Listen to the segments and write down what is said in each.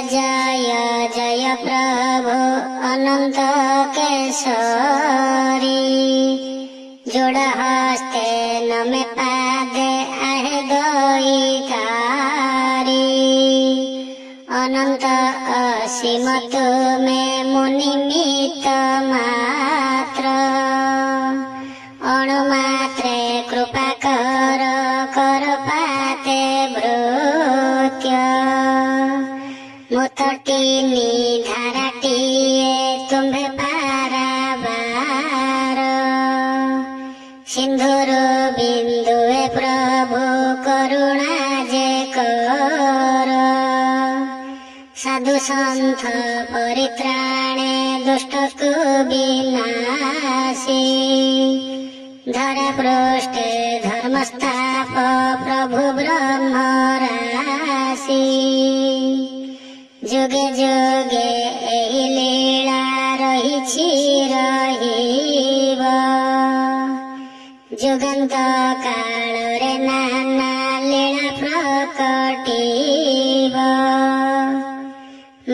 जय जय प्रभु अनंत केशरी। जोड़ हस्ते नमे पादे आहे गई तारी। अनंत असीम तुम्हें मुनिमित मात्र। अणुमात्रे कृपा कर पाते भृत्य। मुथटिनी धाराटिए तुम्हें पारावार। सिंधुर बिंदुए प्रभु करुणा जे कर। साधु संत परित्राणे दुष्ट विनाशी। धरा पृष्ठे धर्मस्थाप प्रभु ब्रह्म राशि। जुगे जुगे एही लीला रहिछि रहिब। जुगंत काल रे नाना लीला प्रकटिब।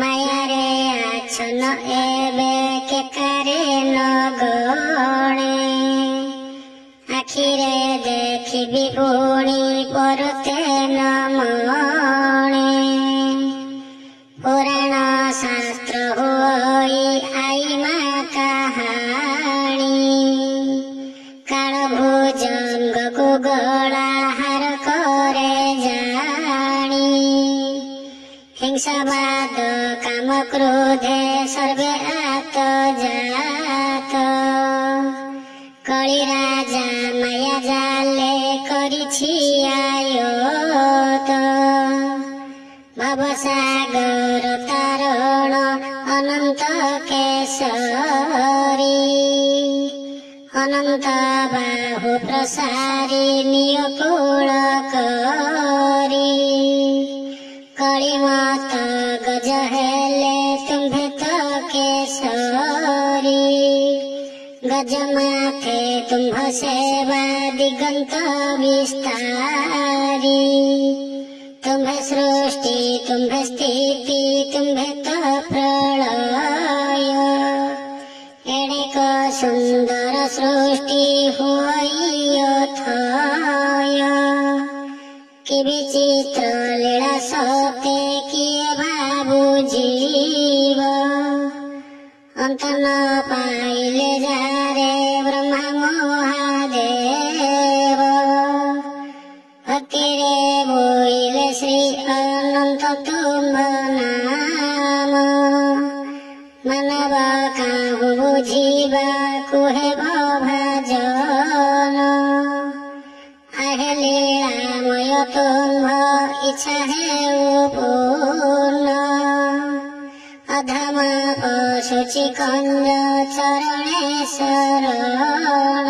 माया रे आछन एबे केकारे न गणे। आखिरे देखिबि पुणी परते न मणे। पुराण शास्त्र होई आई मा कहानी। काल भुजंग को गला हार करे जानी। हिंसावाद काम क्रोधे सर्वे आत जात। कली राजा माया जाले करिछि आयत। भवसागर तारण अनंत केशरी। अनंत बाहु प्रसारी नियकुल करी। कलिमत गज हेले तुम्भे तो केशरी। गज माथे तुम्ह सेवा दिगंत विस्तारी। तुम्हें सृष्टि तुम्हें स्थिति तुम्हें तो प्रलय। एड़े को सुंदर सृष्टि हुई अथय। कि विचित्र लीला सते किए भाबु जीव। अंत न पाइले जारे ब्रह्मा महादेव। भक्तिरे बोइले श्री अनंत तुम नाम। मानव काहु बुझिबा कुहे भजन। आहे लीलामय तुम इच्छा हेउ पूर्ण। अधम पशुचि कंज चरणे शरण।